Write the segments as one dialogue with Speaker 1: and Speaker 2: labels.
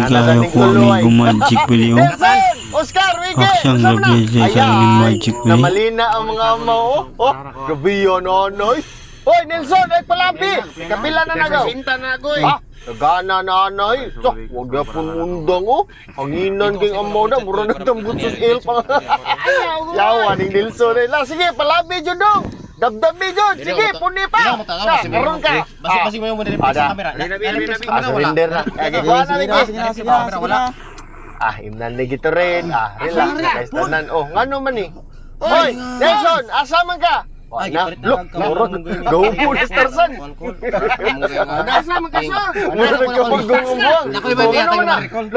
Speaker 1: kaya ko amigo magic video.
Speaker 2: Nelson! Oscar, Wiki!
Speaker 1: Aksang gabi sa aming magic video.
Speaker 2: Namalina ang mga ama, oh. Oh, gabi yun, anoy. Hoy, Nelson, ay palampi! Kapila na nagaw.
Speaker 3: Sinta na ako eh.
Speaker 2: Ha? Nagana na anay. Sak, huwag na pong mundang, oh. Hanginan keng amaw na, mura nagtambut sa il pa. Yawa ning Nelson, eh. Lang, sige, palampi dyan dong. Dabdabi dyan, sige, puni pa. Na, karoon ka.
Speaker 3: Basi-basi mo yung muna sa camera.
Speaker 2: Surrender na. Sige na. Imnan na gito rin. Relax, guys, tanan. Oh, ngano man eh. Hoy, Nelson, asa man ka?
Speaker 3: Ay,
Speaker 2: Na, look, murag gawpo na Starsan.
Speaker 3: Nasa man ka siya.
Speaker 2: Murag nagkapagong buwang.
Speaker 3: Ako iba niya tayo ma-recall.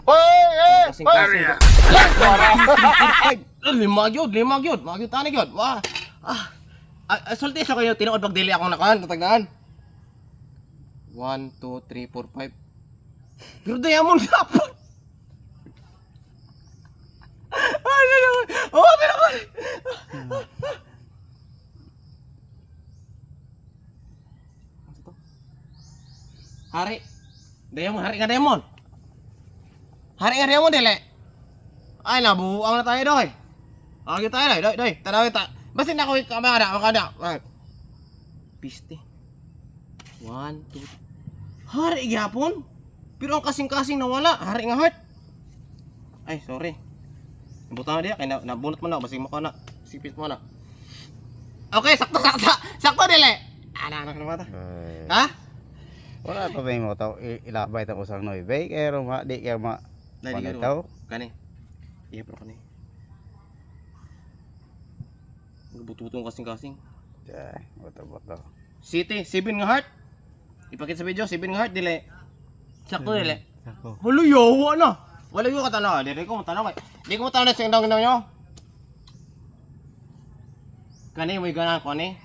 Speaker 2: Hoy,
Speaker 3: Lima gyud. Magyud tani gyud. Wah. Sulti sa kayo tinuod pag dili ako nakan, tatagdaan. 1 2 3 4 5. Pero diamond kapon. Ay, naman. Oh, naman. Hari. Diamond, hari nga diamond. Hari nga diamond dili. Ay, nabuang na tayo doy. Agi tayo doy. Tanaw ta. Basta na ko kamera, makada. Piste. 1 2. Hari gyapon. Pero ang kasing-kasing nawala, hari nga heart. Ay, sorry. Nabutan na diya, kaya nabunot mo na, basing mo ka na. Sipit mo na. Okay, sakto dili. Anak na mata. Ha?
Speaker 4: Wala pa ba mo tao ilabay ta usang noy bay kaya ma di kaya ma
Speaker 3: Dali
Speaker 4: tao
Speaker 3: kani. Iya pro kani. Bututong kasing-kasing.
Speaker 4: boto.
Speaker 3: City, 7 nga heart. Ipakita sa video, 7 nga heart dili. Sakto dili.
Speaker 4: Sako.
Speaker 3: Halo yawa na. Wala yung katanaw, dili ko matanaw kay. Di ko matanaw sa indang nyo. Kani may ganan ko ni.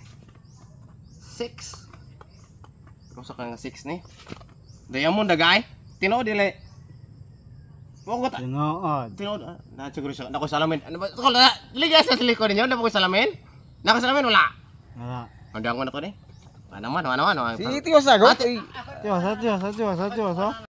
Speaker 3: 6. Kung sa kang 6 ni. Diamond dagay. Tino dili. Wag ko ta.
Speaker 4: Tinood.
Speaker 3: Tino na siguro siya. Nako salamin. Ano ba? Ko na ligas sa silikon ninyo, na ko salamin. Nako salamin wala.
Speaker 4: Wala.
Speaker 3: Andang ko na ko ni. Ano man.
Speaker 4: Si tiyo sagot. Tiyo sa.